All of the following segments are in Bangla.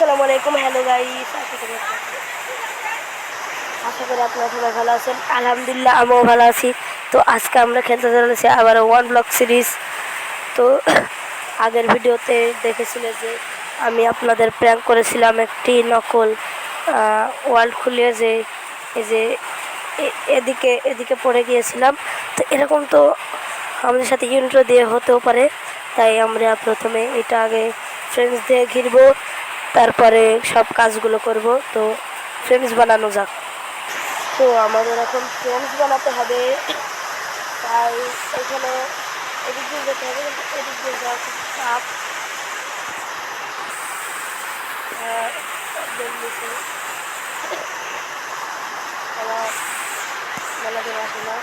আসসালামু আলাইকুম। হ্যালো গাইস, আশা করি আপনারা সবাই ভালো আছেন। আলহামদুলিল্লাহ আমিও ভালো আছি। তো আজকে আমরা খেলতে চলেছি আবার ওয়ান ব্লক সিরিজ। তো আগের ভিডিওতে দেখেছিলে যে আমি আপনাদের প্র্যাঙ্ক করেছিলাম একটি নকল ওয়ার্ল্ড খুলিয়ে, যে এই যে এদিকে এদিকে পড়ে গিয়েছিলাম। তো এরকম তো আমাদের সাথে ইন্ট্রো দিয়ে হতেও পারে, তাই আমরা প্রথমে এটা আগে ফ্রেন্ডস দিয়ে ঘিরবো, তারপরে সব কাজগুলো করব। তো ফ্রেন্ডস বানানো যাক। তো আমাদের এখন ফ্রেন্ডস বানাতে হবে, তাই এখানে এদিক দিয়ে যেতে হবে, কিন্তু এদিক দিয়ে যাওয়া খুব চাপ। আমার মেলা দিন আসে না,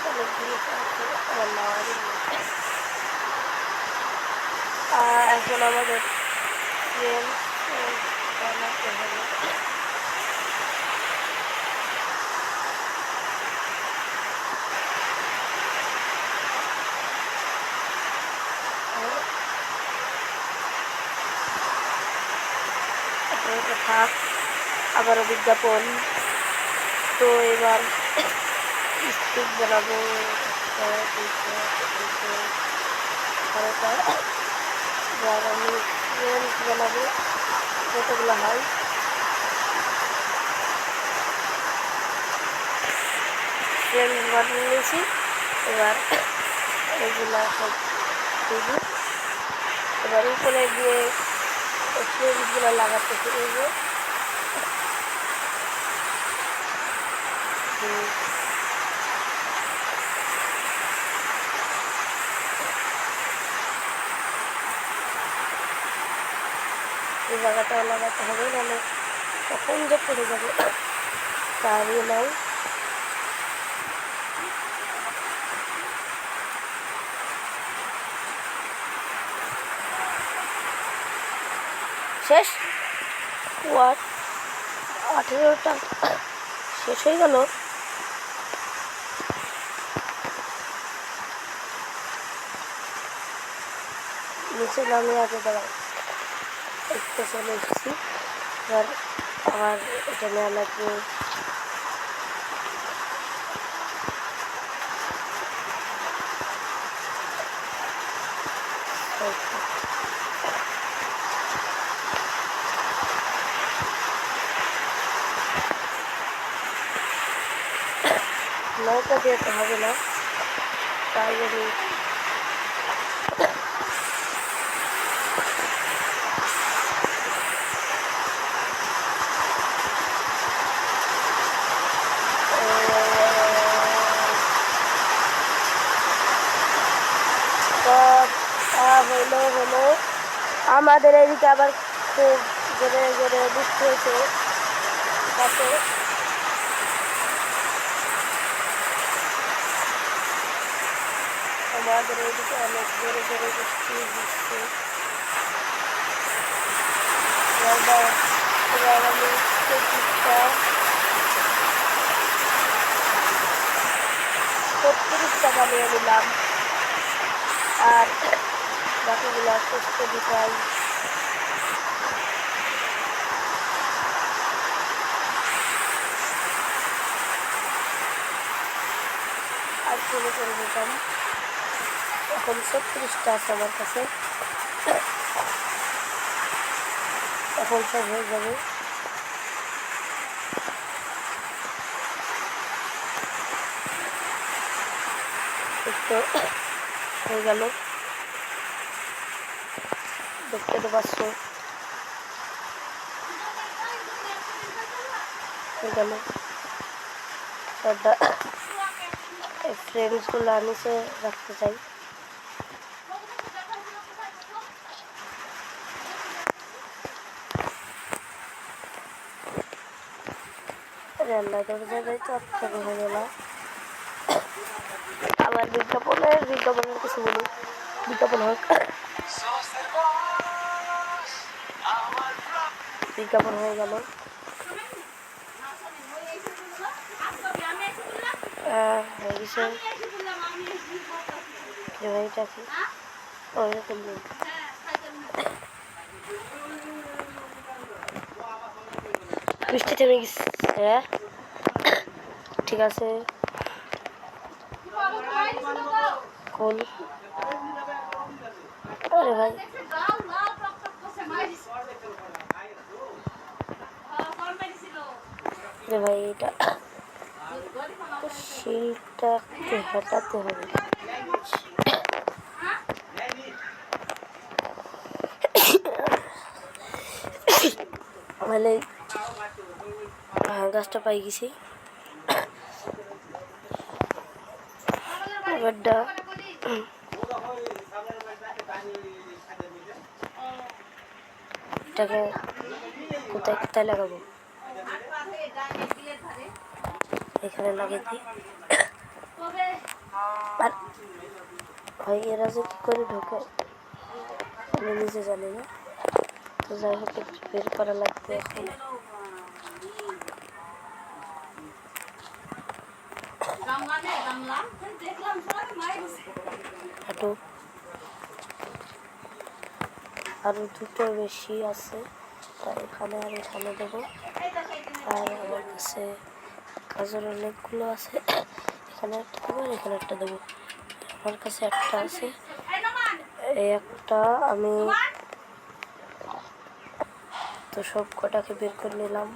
অনেক জিনিস আছে আমার নেওয়া। এখন আমাদের ফ্রেন্ডস বানাতে হবে। থাক, আবারও বিজ্ঞাপন। তো এবার স্টিক বানাবো, এবার আমি ফ্রেন্ডস বানাবো, কতগুলো হয়। ফ্রেন্ডস বানিয়ে নিয়েছি, এবার এগুলো সব দিবি। এবার উপরে গিয়ে ফ্রেন্ডসগুলো লাগাতে শুরু। এই জায়গাটাও লাগাতে হবে, নাহলে কখন যে পড়ে যাবে তারই নাই। শেষ, 18টা শেষ হয়ে গেল। নিচে নামিয়ে আগে দাঁড়াও, একটু চলে এসেছি। এবার আবার এটা নেওয়া লাগবে। নৌকা দিয়ে তো হবে না, তাই আমি হলো। আমাদের এদিকে আবার খুব জোরে জোরে বৃষ্টি হয়েছে, তাতে আমাদের এদিকে অনেক জোরে জোরে বৃষ্টি হচ্ছে। এবার আমি 36টা বানিয়ে নিলাম, আর বাকিগুলো সুস্থ দিতাম। আর শুরু করে দিতাম। এখন 36টা আছে আমার কাছে, এখন সব হয়ে যাবে। একটু হয়ে গেল, দেখতে তো পাচ্ছ হয়ে গেল। ফ্রেন্ডসগুলো নিচে রাখতে চাই। রান্না করে যাবে, চটচটে হয়ে গেল। আবার বিজ্ঞাপনের কিছু বলি, বিজ্ঞাপন হোক, বিজ্ঞাপন হয়ে গেল। হয়ে গেছে, এটা কি ওইরকম বৃষ্টি থেমে গেছে। ঠিক আছে, কোন আরে ভাই আরে ভাই এটা শিলটা একটু হেঁটাতে হবে। মানে গাছটা পাই গেছি। এবারটা এটাকে কোথায় কোথায় লাগাবো? এখানে লাগিয়ে দিই। আর ভাই এরা যে কী করে ঢোকে আমি নিজে জানি না। তো যাই হোক বের করা লাগবে এখন। একটু আরো দুটো বেশি আছে, তাই এখানে আর এখানে দেবো। আর আমার কাছে গাজর অনেকগুলো আছে, এখানে একটা দেবো আর এখানে একটা দেবো। আমার কাছে একটা আছে, এই একটা আমি তো সব কটাকে বের করে নিলাম।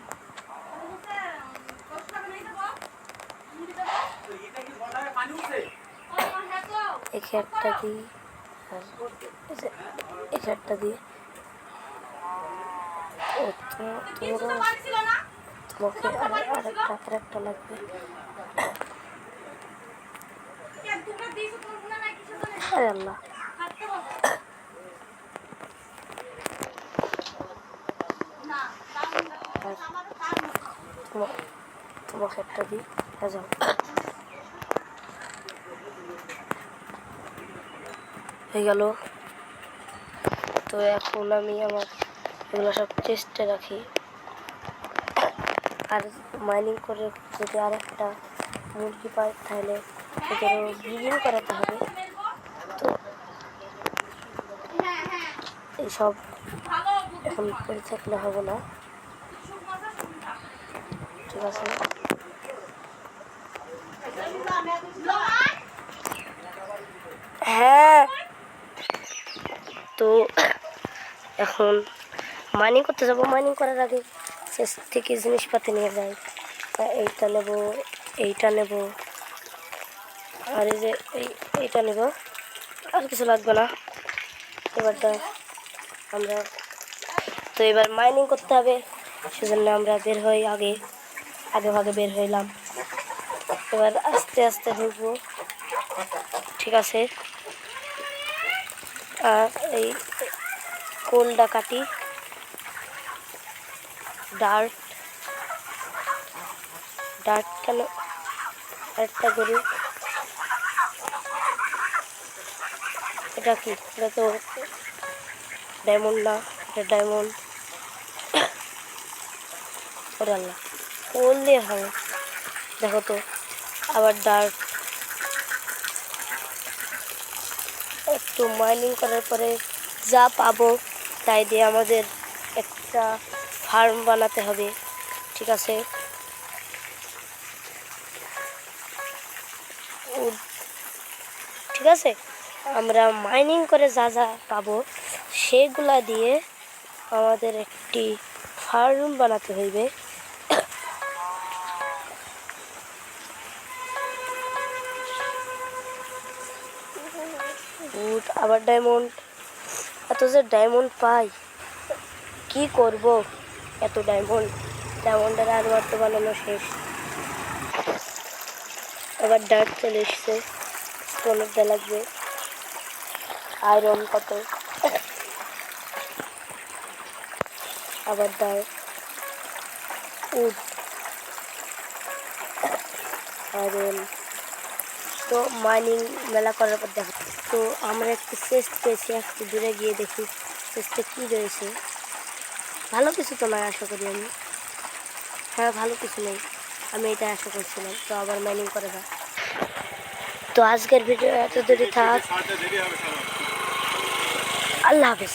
একে একটা দিই আর একে একটা দিই। তোমাকে আরেকটা লাগবে। আরে আল্লাহ, তোমাকে একটা দিই। যাও, হয়ে গেল। তো এখন আমি আমার এগুলো সব চেস্টে রাখি। আর মাইনিং করে যদি আর একটা মুরগি পাই তাহলে এদেরও ব্রিডিং করাতে হবে। তো এইসব এখন করে থাকলে হবে না, ঠিক আছে? হ্যাঁ, তো এখন মাইনিং করতে যাবো। মাইনিং করার আগে চেস্ট থেকে জিনিসপাতি নিয়ে যাই। এইটা নেব, এইটা নেব, আর এই যে এইটা নেব। আর কিছু লাগবে না। এবারটা আমরা তো এবার মাইনিং করতে হবে, সেজন্য আমরা বের হই আগে ভাগে বের হইলাম। এবার আস্তে আস্তে ঢুকবো, ঠিক আছে? আর এই কোলটা কাটি, ডার্ট কেন একটা করি। এটা কি? এটা তো ডায়মন্ড না, এটা ডায়মন্ড। ওরে আল্লাহ, কোল দিয়ে হবে, দেখো তো। আবার ডার্ট, একটু মাইনিং করার পরে যা পাবো তাই দিয়ে আমাদের একটা ফার্ম বানাতে হবে, ঠিক আছে? ঠিক আছে, আমরা মাইনিং করে যা যা পাবো সেগুলা দিয়ে আমাদের একটি ফার্ম বানাতে হইবে। আবার ডায়মন্ড, এত যে ডায়মন্ড পাই কি করব? এত ডায়মন্ডের আর তো বানানো শেষ। আবার ডার্ট চলে এসছে, স্টোনের দেওয়া লাগবে। আয়রন কত, আবার ডার্ট, উড, আয়রন। তো মাইনিং মেলা করার পর দেখো। তো আমরা একটু চেস্ট পেয়েছি, একটু দূরে গিয়ে দেখি চেস্টে কী রয়েছে। ভালো কিছু তো নয় আশা করি আমি। হ্যাঁ, ভালো কিছু নেই, আমি এটা আশা করছিলাম। তো আবার মাইনিং করে দাও। তো আজকের ভিডিও এত দূরে থাক, আল্লাহ হাফিজ।